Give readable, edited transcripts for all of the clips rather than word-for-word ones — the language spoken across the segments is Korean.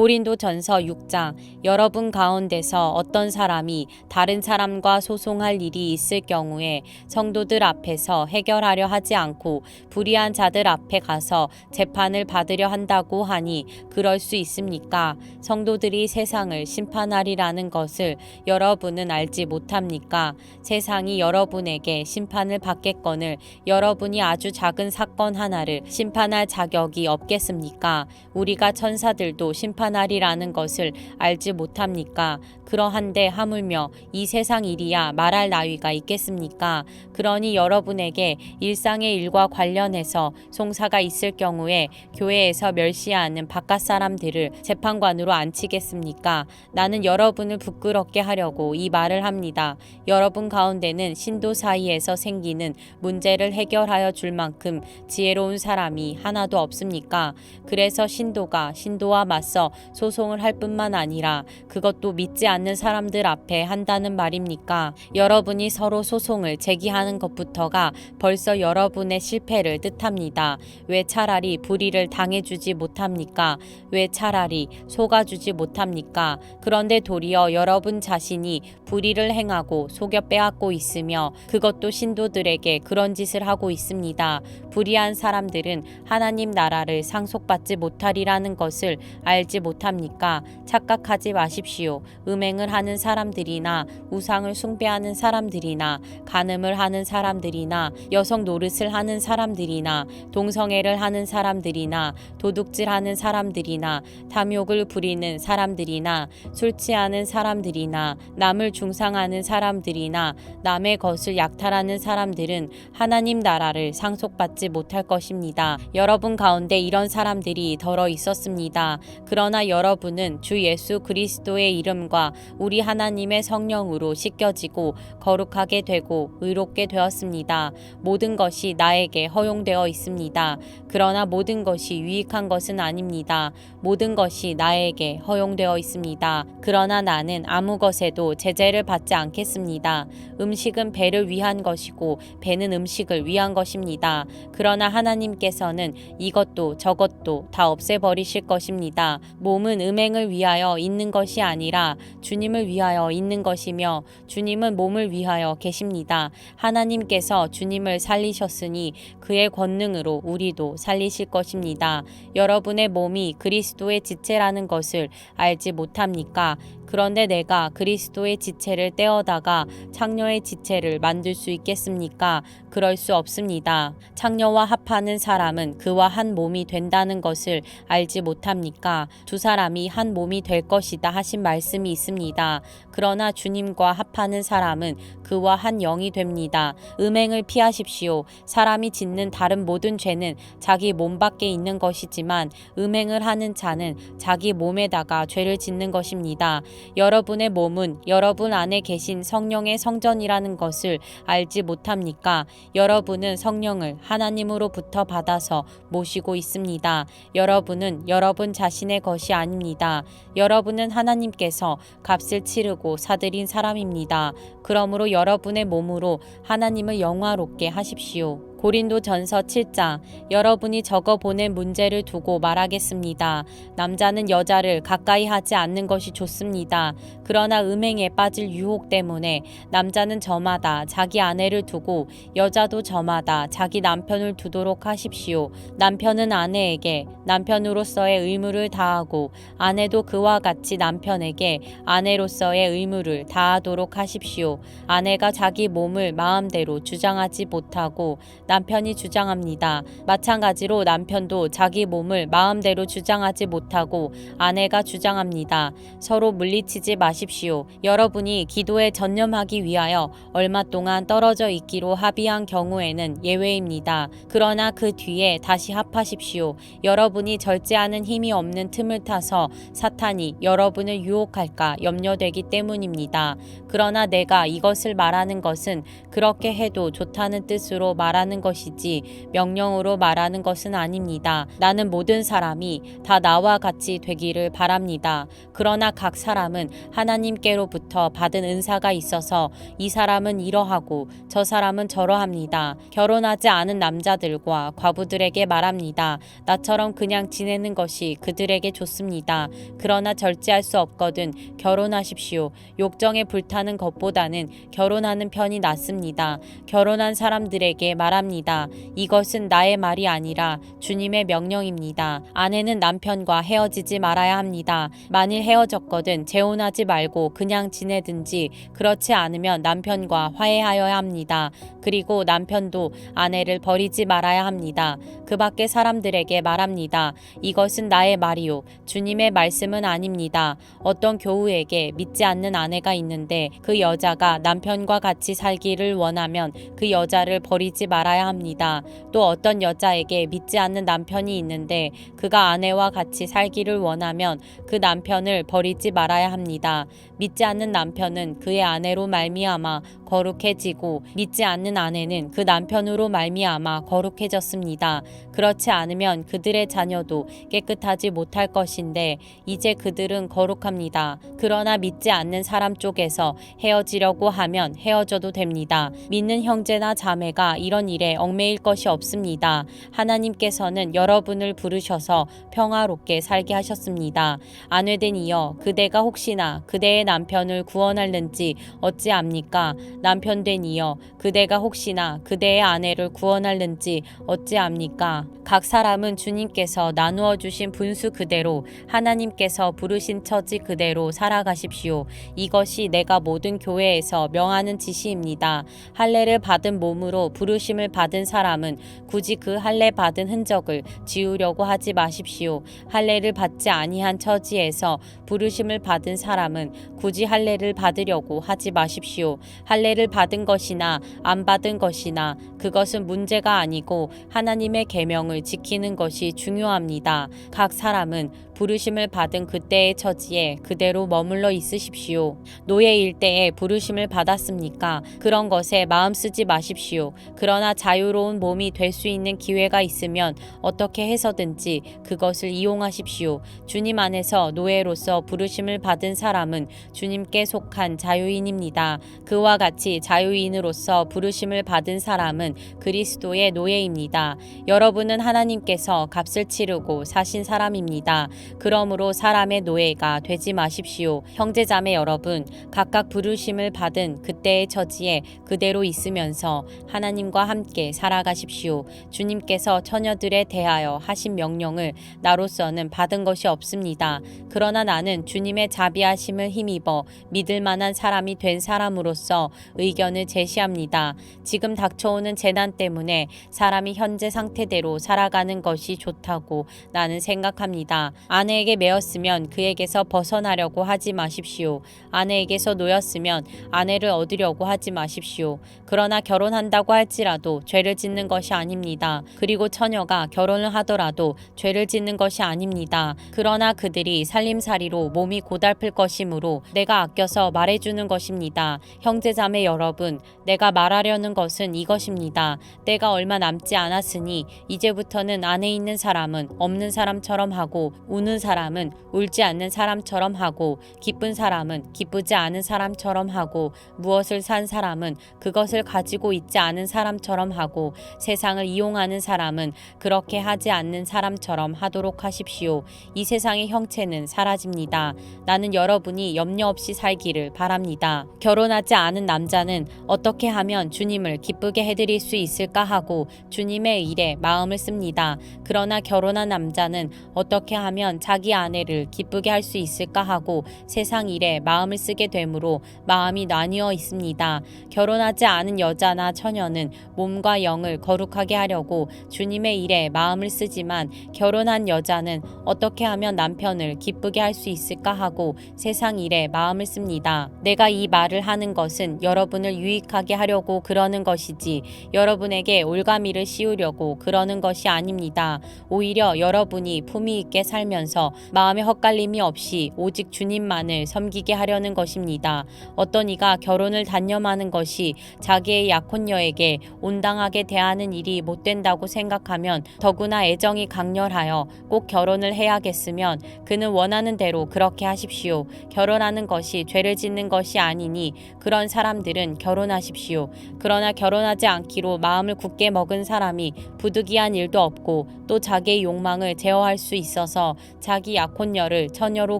고린도전서 6장. 여러분 가운데서 어떤 사람이 다른 사람과 소송할 일이 있을 경우에 성도들 앞에서 해결하려 하지 않고 불의한 자들 앞에 가서 재판을 받으려 한다고 하니 그럴 수 있습니까? 성도들이 세상을 심판하리라는 것을 여러분은 알지 못합니까? 세상이 여러분에게 심판을 받겠거늘 여러분이 아주 작은 사건 하나를 심판할 자격이 없겠습니까? 우리가 천사들도 심판하리라는 것을 알지 못합니까? 그러한데 하물며 이 세상 일이야 말할 나위가 있겠습니까? 그러니 여러분에게 일상의 일과 관련해서 송사가 있을 경우에 교회에서 멸시하는 바깥 사람들을 재판관으로 앉히겠습니까? 나는 여러분을 부끄럽게 하려고 이 말을 합니다. 여러분 가운데는 신도 사이에서 생기는 문제를 해결하여 줄 만큼 지혜로운 사람이 하나도 없습니까? 그래서 신도가 신도와 맞서 소송을 할 뿐만 아니라 그것도 믿지 않는 사람들 앞에 한다는 말입니까? 여러분이 서로 소송을 제기하는 것부터가 벌써 여러분의 실패를 뜻합니다. 왜 차라리 불의를 당해주지 못합니까? 왜 차라리 속아주지 못합니까? 그런데 도리어 여러분 자신이 불의를 행하고 속여 빼앗고 있으며 그것도 신도들에게 그런 짓을 하고 있습니다. 불의한 사람들은 하나님 나라를 상속받지 못하리라는 것을 알지 못합니까? 착각하지 마십시오. 음행을 하는 사람들이나 우상을 숭배하는 사람들이나 간음을 하는 사람들이나 여성 노릇을 하는 사람들이나 동성애를 하는 사람들이나 도둑질하는 사람들이나 탐욕을 부리는 사람들이나 술 취하는 사람들이나 남을 중상하는 사람들이나 남의 것을 약탈하는 사람들은 하나님 나라를 상속받지 못할 것입니다. 여러분 가운데 이런 사람들이 덜어 있었습니다. 그러나 여러분은 주 예수 그리스도의 이름과 우리 하나님의 성령으로 씻겨지고 거룩하게 되고 의롭게 되었습니다. 모든 것이 나에게 허용되어 있습니다. 그러나 모든 것이 유익한 것은 아닙니다. 모든 것이 나에게 허용되어 있습니다. 그러나 나는 아무 것에도 제재를 받지 않겠습니다. 음식은 배를 위한 것이고 배는 음식을 위한 것입니다. 그러나 하나님께서는 이것도 저것도 다 없애버리실 것입니다. 몸은 음행을 위하여 있는 것이 아니라 주님을 위하여 있는 것이며 주님은 몸을 위하여 계십니다. 하나님께서 주님을 살리셨으니 그의 권능으로 우리도 살리실 것입니다. 여러분의 몸이 그리스도의 지체라는 것을 알지 못합니까? 그런데 내가 그리스도의 지체를 떼어다가 창녀의 지체를 만들 수 있겠습니까? 그럴 수 없습니다. 창녀와 합하는 사람은 그와 한 몸이 된다는 것을 알지 못합니까? 두 사람이 한 몸이 될 것이다 하신 말씀이 있습니다. 그러나 주님과 합하는 사람은 그와 한 영이 됩니다. 음행을 피하십시오. 사람이 짓는 다른 모든 죄는 자기 몸 밖에 있는 것이지만 음행을 하는 자는 자기 몸에다가 죄를 짓는 것입니다. 여러분의 몸은 여러분 안에 계신 성령의 성전이라는 것을 알지 못합니까? 여러분은 성령을 하나님으로부터 받아서 모시고 있습니다. 여러분은 여러분 자신의 것이 아닙니다. 여러분은 하나님께서 값을 치르고 사들인 사람입니다. 그러므로 여러분의 몸으로 하나님을 영화롭게 하십시오. 고린도전서 7장. 여러분이 적어보낸 문제를 두고 말하겠습니다. 남자는 여자를 가까이 하지 않는 것이 좋습니다. 그러나 음행에 빠질 유혹 때문에 남자는 저마다 자기 아내를 두고 여자도 저마다 자기 남편을 두도록 하십시오. 남편은 아내에게 남편으로서의 의무를 다하고 아내도 그와 같이 남편에게 아내로서의 의무를 다하도록 하십시오. 아내가 자기 몸을 마음대로 주장하지 못하고 남편이 주장합니다. 마찬가지로 남편도 자기 몸을 마음대로 주장하지 못하고 아내가 주장합니다. 서로 물리치지 마십시오. 여러분이 기도에 전념하기 위하여 얼마 동안 떨어져 있기로 합의한 경우에는 예외입니다. 그러나 그 뒤에 다시 합하십시오. 여러분이 절제하는 힘이 없는 틈을 타서 사탄이 여러분을 유혹할까 염려되기 때문입니다. 그러나 내가 이것을 말하는 것은 그렇게 해도 좋다는 뜻으로 말하는 말하는 것이지 명령으로 말하는 것은 아닙니다. 나는 모든 사람이 다 나와 같이 되기를 바랍니다. 그러나 각 사람은 하나님께로부터 받은 은사가 있어서 이 사람은 이러하고 저 사람은 저러합니다. 결혼하지 않은 남자들과 과부들에게 말합니다. 나처럼 그냥 지내는 것이 그들에게 좋습니다. 그러나 절제할 수 없거든 결혼하십시오. 욕정에 불타는 것보다는 결혼하는 편이 낫습니다. 결혼한 사람들에게 말합니다. 이것은 나의 말이 아니라 주님의 명령입니다. 아내는 남편과 헤어지지 말아야 합니다. 만일 헤어졌거든 재혼하지 말고 그냥 지내든지 그렇지 않으면 남편과 화해하여야 합니다. 그리고 남편도 아내를 버리지 말아야 합니다. 그 밖의 사람들에게 말합니다. 이것은 나의 말이요. 주님의 말씀은 아닙니다. 어떤 교우에게 믿지 않는 아내가 있는데 그 여자가 남편과 같이 살기를 원하면 그 여자를 버리지 말아야 합니다. 또 어떤 여자에게 믿지 않는 남편이 있는데 그가 아내와 같이 살기를 원하면 그 남편을 버리지 말아야 합니다. 믿지 않는 남편은 그의 아내로 말미암아 거룩해지고 믿지 않는 아내는 그 남편으로 말미암아 거룩해졌습니다. 그렇지 않으면 그들의 자녀도 깨끗하지 못할 것인데 이제 그들은 거룩합니다. 그러나 믿지 않는 사람 쪽에서 헤어지려고 하면 헤어져도 됩니다. 믿는 형제나 자매가 이런 일에 얽매일 것이 없습니다. 하나님께서는 여러분을 부르셔서 평화롭게 살게 하셨습니다. 아내된 이여 그대가 혹시나 그대의 남편을 구원할는지 어찌압니까? 남편된 이여 그대가 혹시나 그대의 아내를 구원할는지 어찌압니까? 각 사람은 주님께서 나누어 주신 분수 그대로 하나님께서 부르신 처지 그대로 살아가십시오. 이것이 내가 모든 교회에서 명하는 지시입니다. 할례를 받은 몸으로 부르심을 받은 사람은 굳이 그 할례 받은 흔적을 지우려고 하지 마십시오. 할례를 받지 아니한 처지에서 부르심을 받은 사람은 굳이 할례를 받으려고 하지 마십시오. 할례를 받은 것이나 안 받은 것이나 그것은 문제가 아니고 하나님의 계명을 지키는 것이 중요합니다. 각 사람은 부르심을 받은 그때의 처지에 그대로 머물러 있으십시오. 노예일 때에 부르심을 받았습니까? 그런 것에 마음 쓰지 마십시오. 그러나 자유로운 몸이 될 수 있는 기회가 있으면 어떻게 해서든지 그것을 이용하십시오. 주님 안에서 노예로서 부르심을 받은 사람은 주님께 속한 자유인입니다. 그와 같이 자유인으로서 부르심을 받은 사람은 그리스도의 노예입니다. 여러분은 하나님께서 값을 치르고 사신 사람입니다. 그러므로 사람의 노예가 되지 마십시오. 형제자매 여러분, 각각 부르심을 받은 그때의 처지에 그대로 있으면서 하나님과 함께 살아가십시오. 주님께서 처녀들에 대하여 하신 명령을 나로서는 받은 것이 없습니다. 그러나 나는 주님의 자비하심을 힘입어 믿을 만한 사람이 된 사람으로서 의견을 제시합니다. 지금 닥쳐오는 재난 때문에 사람이 현재 상태대로 살아가는 것이 좋다고 나는 생각합니다. 아내에게 매였으면 그에게서 벗어나려고 하지 마십시오. 아내에게서 놓였으면 아내를 얻으려고 하지 마십시오. 그러나 결혼한다고 할지라도 죄를 짓는 것이 아닙니다. 그리고 처녀가 결혼을 하더라도 죄를 짓는 것이 아닙니다. 그러나 그들이 살림살이로 몸이 고달플 것이므로 내가 아껴서 말해주는 것입니다. 형제자매 여러분, 내가 말하려는 것은 이것입니다. 때가 얼마 남지 않았으니 이제부터는 안에 있는 사람은 없는 사람처럼 하고 우는 사람은 울지 않는 사람처럼 하고 기쁜 사람은 기쁘지 않은 사람처럼 하고 무엇을 산 사람은 그것을 가지고 있지 않은 사람처럼 하고 세상을 이용하는 사람은 그렇게 하지 않는 사람처럼 하도록 하십시오. 이 세상의 형체는 사라집니다. 나는 여러분이 염려 없이 살기를 바랍니다. 결혼하지 않은 남자는 어떻게 하면 주님을 기쁘게 해드릴 수 있을까 하고 주님의 일에 마음을 씁니다. 그러나 결혼한 남자는 어떻게 하면 자기 아내를 기쁘게 할 수 있을까 하고 세상 일에 마음을 쓰게 되므로 마음이 나뉘어 있습니다. 결혼하지 않은 여자나 처녀는 몸과 영을 거룩하게 하려고 주님의 일에 마음을 쓰지만 결혼한 여자는 어떻게 하면 남편을 기쁘게 할 수 있을까 하고 세상 일에 마음을 씁니다. 내가 이 말을 하는 것은 여러분을 유익하게 하려고 그러는 것이지 여러분에게 올가미를 씌우려고 그러는 것이 아닙니다. 오히려 여러분이 품위 있게 살면서 섬기면서 마음의 헛갈림이 없이 오직 주님만을 섬기게 하려는 것입니다. 어떤 이가 결혼을 단념하는 것이 자기의 약혼녀에게 온당하게 대하는 일이 못 된다고 생각하면 더구나 애정이 강렬하여 꼭 결혼을 해야겠으면 그는 원하는 대로 그렇게 하십시오. 결혼하는 것이 죄를 짓는 것이 아니니 그런 사람들은 결혼하십시오. 그러나 결혼하지 않기로 마음을 굳게 먹은 사람이 부득이한 일도 없고 또 자기의 욕망을 제어할 수 있어서 자기 약혼녀를 처녀로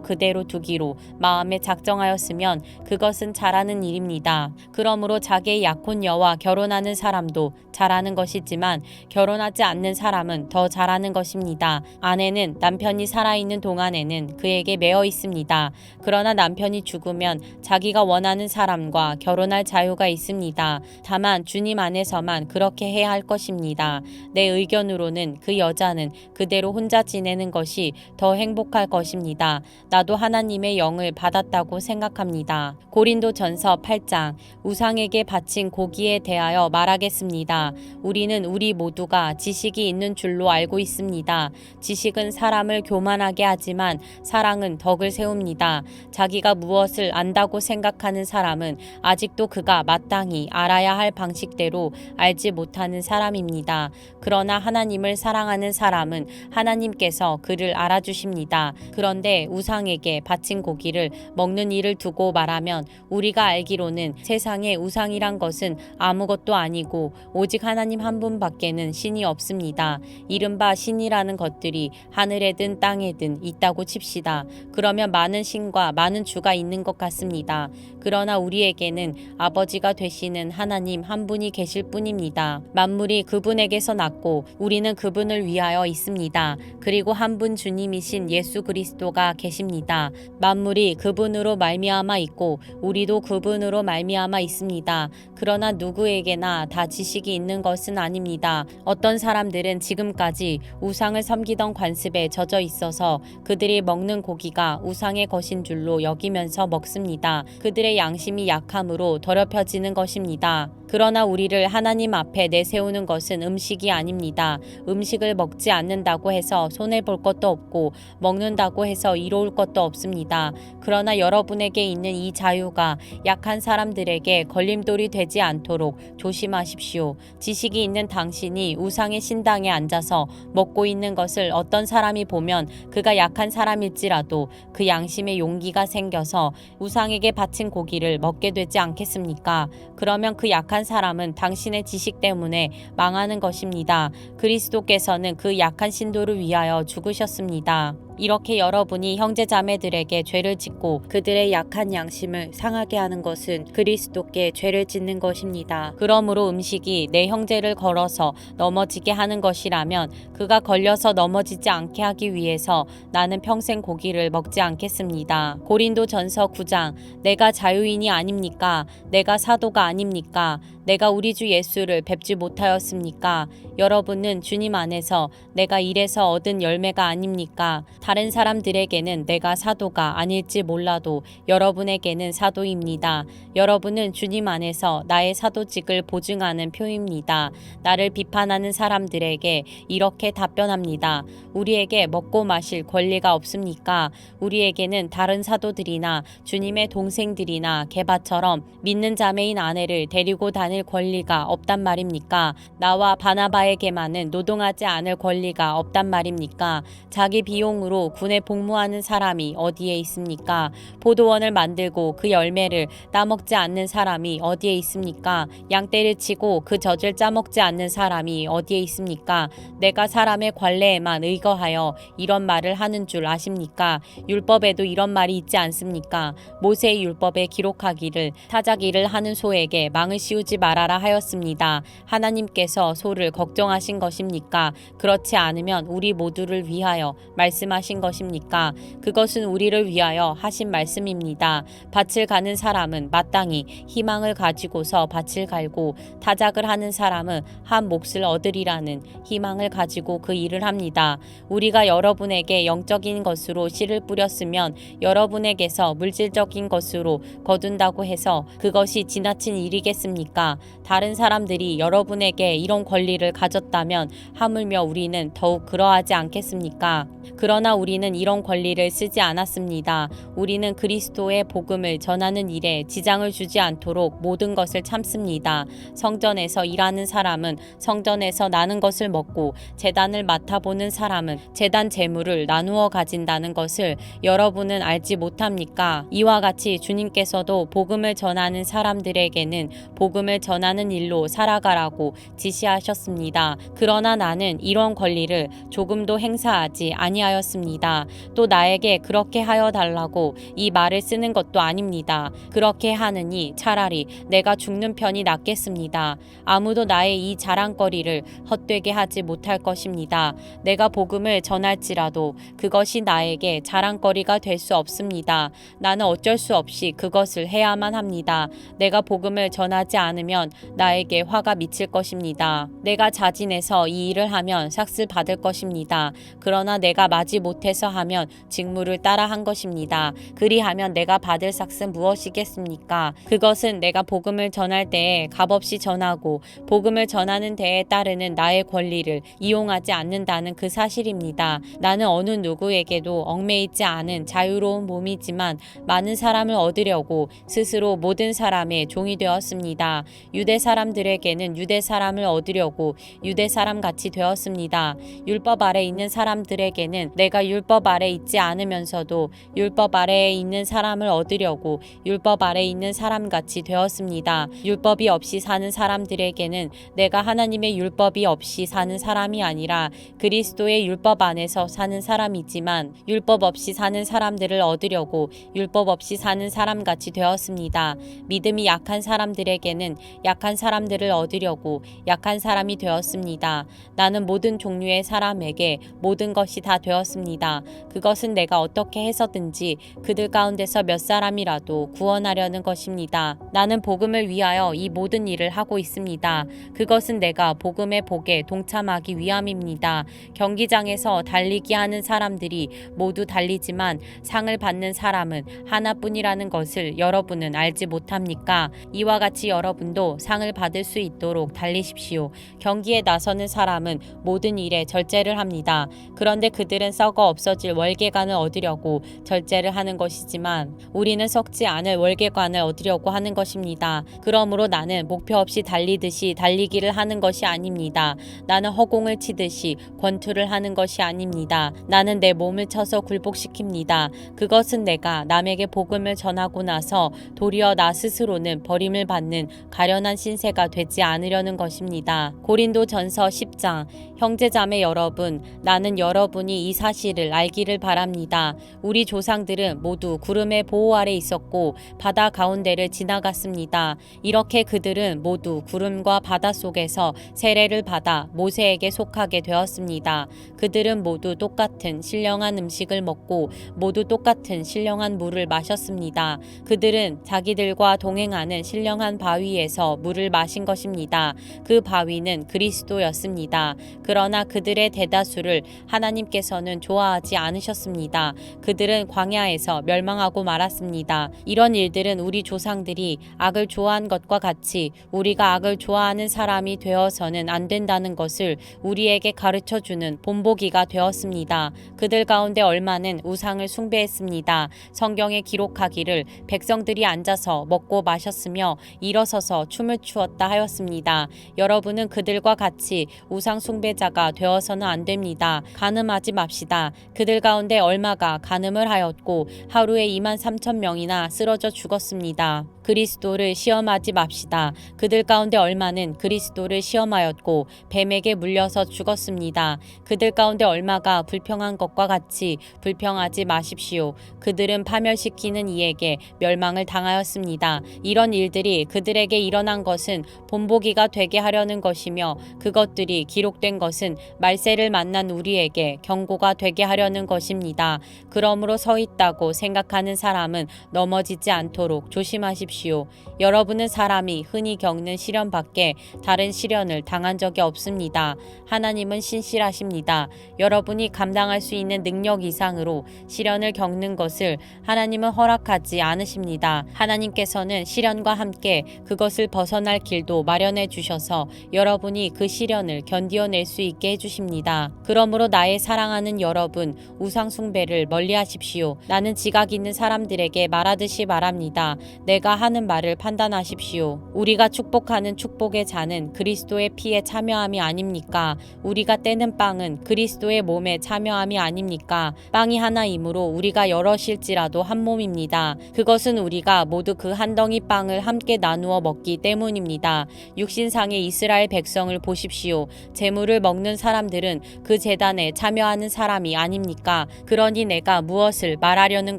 그대로 두기로 마음에 작정하였으면 그것은 잘하는 일입니다. 그러므로 자기의 약혼녀와 결혼하는 사람도 잘하는 것이지만 결혼하지 않는 사람은 더 잘하는 것입니다. 아내는 남편이 살아있는 동안에는 그에게 매어 있습니다. 그러나 남편이 죽으면 자기가 원하는 사람과 결혼할 자유가 있습니다. 다만 주님 안에서만 그렇게 해야 할 것입니다. 내 의견으로는 그 여자는 그대로 혼자 지내는 것이 더 행복할 것입니다. 나도 하나님의 영을 받았다고 생각합니다. 고린도전서 8장 우상에게 바친 고기에 대하여 말하겠습니다. 우리는 우리 모두가 지식이 있는 줄로 알고 있습니다. 지식은 사람을 교만하게 하지만 사랑은 덕을 세웁니다. 자기가 무엇을 안다고 생각하는 사람은 아직도 그가 마땅히 알아야 할 방식대로 알지 못하는 사람입니다. 그러나 하나님을 사랑하는 사람은 하나님께서 그를 알아주십니다. 그런데 우상에게 바친 고기를 먹는 일을 두고 말하면 우리가 알기로는 세상에 우상이란 것은 아무것도 아니고 오직 하나님 한 분밖에는 신이 없습니다. 이른바 신이라는 것들이 하늘에든 땅에든 있다고 칩시다. 그러면 많은 신과 많은 주가 있는 것 같습니다. 그러나 우리에게는 아버지가 되시는 하나님 한 분이 계실 뿐입니다. 만물이 그분에게서 났고 우리는 그분을 위하여 있습니다. 그리고 한 분 주님이신 예수 그리스도가 계십니다. 만물이 그분으로 말미암아 있고 우리도 그분으로 말미암아 있습니다. 그러나 누구에게나 다 지식이 있는 것은 아닙니다. 어떤 사람들은 지금까지 우상을 섬기던 관습에 젖어 있어서 그들이 먹는 고기가 우상의 것인 줄로 여기면서 먹습니다. 그들의 양심이 약함으로 더럽혀지는 것입니다. 그러나 우리를 하나님 앞에 내세우는 것은 음식이 아닙니다. 음식을 먹지 않는다고 해서 손해볼 것도 없고 먹는다고 해서 이로울 것도 없습니다. 그러나 여러분에게 있는 이 자유가 약한 사람들에게 걸림돌이 되지 않도록 조심하십시오. 지식이 있는 당신이 우상의 신당에 앉아서 먹고 있는 것을 어떤 사람이 보면 그가 약한 사람일지라도 그 양심의 용기가 생겨서 우상에게 바친 고기를 먹게 되지 않겠습니까? 그러면 그 약한 사람은 당신의 지식 때문에 망하는 것입니다. 그리스도께서는 그 약한 신도를 위하여 죽으셨습니다. 이렇게 여러분이 형제자매들에게 죄를 짓고 그들의 약한 양심을 상하게 하는 것은 그리스도께 죄를 짓는 것입니다. 그러므로 음식이 내 형제를 걸어서 넘어지게 하는 것이라면 그가 걸려서 넘어지지 않게 하기 위해서 나는 평생 고기를 먹지 않겠습니다. 고린도전서 9장 내가 자유인이 아닙니까? 내가 사도가 아닙니까? 내가 우리 주 예수를 뵙지 못하였습니까? 여러분은 주님 안에서 내가 일해서 얻은 열매가 아닙니까? 다른 사람들에게는 내가 사도가 아닐지 몰라도 여러분에게는 사도입니다. 여러분은 주님 안에서 나의 사도직을 보증하는 표입니다. 나를 비판하는 사람들에게 이렇게 답변합니다. 우리에게 먹고 마실 권리가 없습니까? 우리에게는 다른 사도들이나 주님의 동생들이나 게바처럼 믿는 자매인 아내를 데리고 다닐 권리가 없단 말입니까? 나와 바나바에게만은 노동하지 않을 권리가 없단 말입니까? 자기 비용으로 군에 복무하는 사람이 어디에 있습니까? 포도원을 만들고 그 열매를 따먹지 않는 사람이 어디에 있습니까? 양떼를 치고 그 젖을 짜먹지 않는 사람이 어디에 있습니까? 내가 사람의 관례에만 의거하여 이런 말을 하는 줄 아십니까? 율법에도 이런 말이 있지 않습니까? 모세의 율법에 기록하기를 타작일을 하는 소에게 망을 씌우지 말아라 하였습니다. 하나님께서 소를 걱정하신 것입니까? 그렇지 않으면 우리 모두를 위하여 말씀하신 것입니까? 그것은 우리를 위하여 하신 말씀입니다. 밭을 가는 사람은 마땅히 희망을 가지고서 밭을 갈고 타작을 하는 사람은 한 몫을 얻으리라는 희망을 가지고 그 일을 합니다. 우리가 여러분에게 영적인 것으로 씨를 뿌렸으면 여러분에게서 물질적인 것으로 거둔다고 해서 그것이 지나친 일이겠습니까? 다른 사람들이 여러분에게 이런 권리를 가졌다면 하물며 우리는 더욱 그러하지 않겠습니까? 그러나 그러나 우리는 이런 권리를 쓰지 않았습니다. 우리는 그리스도의 복음을 전하는 일에 지장을 주지 않도록 모든 것을 참습니다. 성전에서 일하는 사람은 성전에서 나는 것을 먹고 제단을 맡아보는 사람은 제단 제물을 나누어 가진다는 것을 여러분은 알지 못합니까? 이와 같이 주님께서도 복음을 전하는 사람들에게는 복음을 전하는 일로 살아가라고 지시하셨습니다. 그러나 나는 이런 권리를 조금도 행사하지 아니하였습니다. 또 나에게 그렇게 하여 달라고 이 말을 쓰는 것도 아닙니다. 그렇게 하느니 차라리 내가 죽는 편이 낫겠습니다. 아무도 나의 이 자랑거리를 헛되게 하지 못할 것입니다. 내가 복음을 전할지라도 그것이 나에게 자랑거리가 될 수 없습니다. 나는 어쩔 수 없이 그것을 해야만 합니다. 내가 복음을 전하지 않으면 나에게 화가 미칠 것입니다. 내가 자진해서 이 일을 하면 삭슬 받을 것입니다. 그러나 내가 마지 못해서 하면 직무를 따라 한 것입니다. 그리하면 내가 받을 삭은 무엇이겠습니까? 그것은 내가 복음을 전할 때에 값없이 전하고 복음을 전하는 데에 따르는 나의 권리를 이용하지 않는다는 그 사실입니다. 나는 어느 누구에게도 얽매이지 않은 자유로운 몸이지만 많은 사람을 얻으려고 스스로 모든 사람의 종이 되었습니다. 유대 사람들에게는 유대 사람을 얻으려고 유대 사람 같이 되었습니다. 율법 아래 있는 사람들에게는 내가 율법 아래 있지 않으면서도 율법 아래에 있는 사람을 얻으려고 율법 아래 있는 사람 같이 되었습니다. 율법이 없이 사는 사람들에게는 내가 하나님의 율법이 없이 사는 사람이 아니라 그리스도의 율법 안에서 사는 사람이지만 율법 없이 사는 사람들을 얻으려고 율법 없이 사는 사람 같이 되었습니다. 믿음이 약한 사람들에게는 약한 사람들을 얻으려고 약한 사람이 되었습니다. 나는 모든 종류의 사람에게 모든 것이 다 되었습니다. 그것은 내가 어떻게 해서든지 그들 가운데서 몇 사람이라도 구원하려는 것입니다. 나는 복음을 위하여 이 모든 일을 하고 있습니다. 그것은 내가 복음의 복에 동참하기 위함입니다. 경기장에서 달리기 하는 사람들이 모두 달리지만 상을 받는 사람은 하나뿐이라는 것을 여러분은 알지 못합니까? 이와 같이 여러분도 상을 받을 수 있도록 달리십시오. 경기에 나서는 사람은 모든 일에 절제를 합니다. 그런데 그들은 썩어 없어질 월계관을 얻으려고 절제를 하는 것이지만 우리는 썩지 않을 월계관을 얻으려고 하는 것입니다. 그러므로 나는 목표 없이 달리듯이 달리기를 하는 것이 아닙니다. 나는 허공을 치듯이 권투를 하는 것이 아닙니다. 나는 내 몸을 쳐서 굴복시킵니다. 그것은 내가 남에게 복음을 전하고 나서 도리어 나 스스로는 버림을 받는 가련한 신세가 되지 않으려는 것입니다. 고린도전서 10장. 형제자매 여러분, 나는 여러분이 이 사실을 알기를 바랍니다. 우리 조상들은 모두 구름의 보호 아래 있었고 바다 가운데를 지나갔습니다. 이렇게 그들은 모두 구름과 바다 속에서 세례를 받아 모세에게 속하게 되었습니다. 그들은 모두 똑같은 신령한 음식을 먹고 모두 똑같은 신령한 물을 마셨습니다. 그들은 자기들과 동행하는 신령한 바위에서 물을 마신 것입니다. 그 바위는 그리스도였습니다. 그러나 그들의 대다수를 하나님께서는 좋아하지 않으셨습니다. 그들은 광야에서 멸망하고 말았습니다. 이런 일들은 우리 조상들이 악을 좋아한 것과 같이 우리가 악을 좋아하는 사람이 되어서는 안 된다는 것을 우리에게 가르쳐주는 본보기가 되었습니다. 그들 가운데 얼마는 우상을 숭배했습니다. 성경에 기록하기를 백성들이 앉아서 먹고 마셨으며 일어서서 춤을 추었다 하였습니다. 여러분은 그들과 같이 우상 숭배자가 되어서는 안 됩니다. 간음하지 맙시다. 그들 가운데 얼마가 간음을 하였고 하루에 23,000명이나 쓰러져 죽었습니다. 그리스도를 시험하지 맙시다. 그들 가운데 얼마는 그리스도를 시험하였고 뱀에게 물려서 죽었습니다. 그들 가운데 얼마가 불평한 것과 같이 불평하지 마십시오. 그들은 파멸시키는 이에게 멸망을 당하였습니다. 이런 일들이 그들에게 일어난 것은 본보기가 되게 하려는 것이며 그것들이 기록된 것은 말세를 만난 우리에게 경고가 되게 하려는 것입니다. 그러므로 서 있다고 생각하는 사람은 넘어지지 않도록 조심하십시오. 여러분은 사람이 흔히 겪는 시련 밖에 다른 시련을 당한 적이 없습니다. 하나님은 신실하십니다. 여러분이 감당할 수 있는 능력 이상으로 시련을 겪는 것을 하나님은 허락하지 않으십니다. 하나님께서는 시련과 함께 그것을 벗어날 길도 마련해 주셔서 여러분이 그 시련을 견디어낼 수 있게 해주십니다. 그러므로 나의 사랑하는 여러분 여러분, 우상 숭배를 멀리하십시오. 나는 지각 있는 사람들에게 말하듯이 말합니다. 내가 하는 말을 판단하십시오. 우리가 축복하는 축복의 잔은 그리스도의 피에 참여함이 아닙니까? 우리가 떼는 빵은 그리스도의 몸에 참여함이 아닙니까? 빵이 하나이므로 우리가 여럿일지라도 한 몸입니다. 그것은 우리가 모두 그 한 덩이 빵을 함께 나누어 먹기 때문입니다. 육신상의 이스라엘 백성을 보십시오. 제물을 먹는 사람들은 그 제단에 참여하는 사람이 아닙니까? 그러니 내가 무엇을 말하려는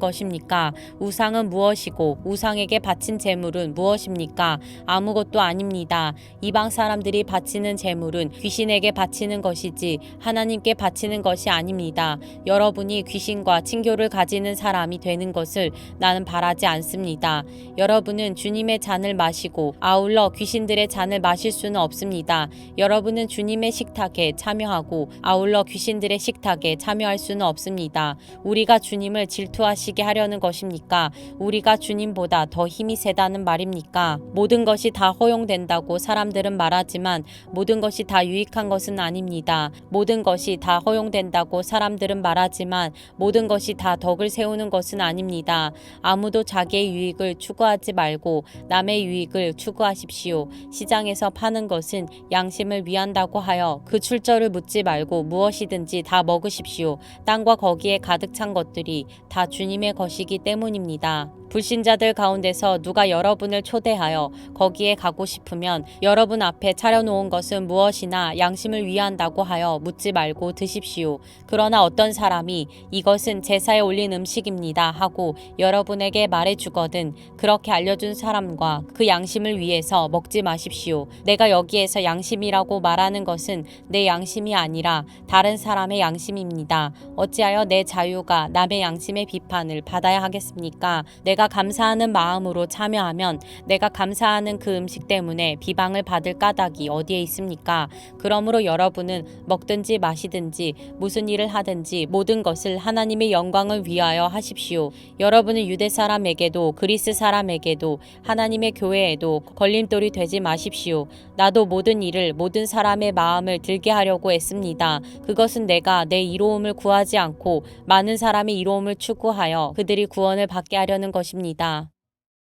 것입니까? 우상은 무엇이고 우상에게 바친 제물은 무엇입니까? 아무것도 아닙니다. 이방 사람들이 바치는 제물은 귀신에게 바치는 것이지 하나님께 바치는 것이 아닙니다. 여러분이 귀신과 친교를 가지는 사람이 되는 것을 나는 바라지 않습니다. 여러분은 주님의 잔을 마시고 아울러 귀신들의 잔을 마실 수는 없습니다. 여러분은 주님의 식탁에 참여하고 아울러 귀신들의 식탁에 참여할 수는 없습니다. 우리가 주님을 질투하시게 하려는 것입니까? 우리가 주님보다 더 힘이 세다는 말입니까? 모든 것이 다 허용된다고 사람들은 말하지만 모든 것이 다 유익한 것은 아닙니다. 모든 것이 다 허용된다고 사람들은 말하지만 모든 것이 다 덕을 세우는 것은 아닙니다. 아무도 자기의 유익을 추구하지 말고 남의 유익을 추구하십시오. 시장에서 파는 것은 양심을 위한다고 하여 그 출처를 묻지 말고 무엇이든지 다 먹으십시오. 땅과 거기에 가득 찬 것들이 다 주님의 것이기 때문입니다. 불신자들 가운데서 누가 여러분을 초대하여 거기에 가고 싶으면 여러분 앞에 차려놓은 것은 무엇이나 양심을 위한다고 하여 묻지 말고 드십시오. 그러나 어떤 사람이 이것은 제사에 올린 음식입니다 하고 여러분에게 말해주거든 그렇게 알려준 사람과 그 양심을 위해서 먹지 마십시오. 내가 여기에서 양심이라고 말하는 것은 내 양심이 아니라 다른 사람의 양심입니다. 어찌하여 내 자유가 남의 양심의 비판을 받아야 하겠습니까? 내가 감사하는 마음으로 참여하면 내가 감사하는 그 음식 때문에 비방을 받을 까닭이 어디에 있습니까? 그러므로 여러분은 먹든지 마시든지 무슨 일을 하든지 모든 것을 하나님의 영광을 위하여 하십시오. 여러분은 유대 사람에게도 그리스 사람에게도 하나님의 교회에도 걸림돌이 되지 마십시오. 나도 모든 일을 모든 사람의 마음을 들게 하려고 애씁니다. 그것은 내가 내 이로움을 구하지 않고 많은 사람의 이로움을 추구하여 그들이 구원을 받게 하려는 것입니다.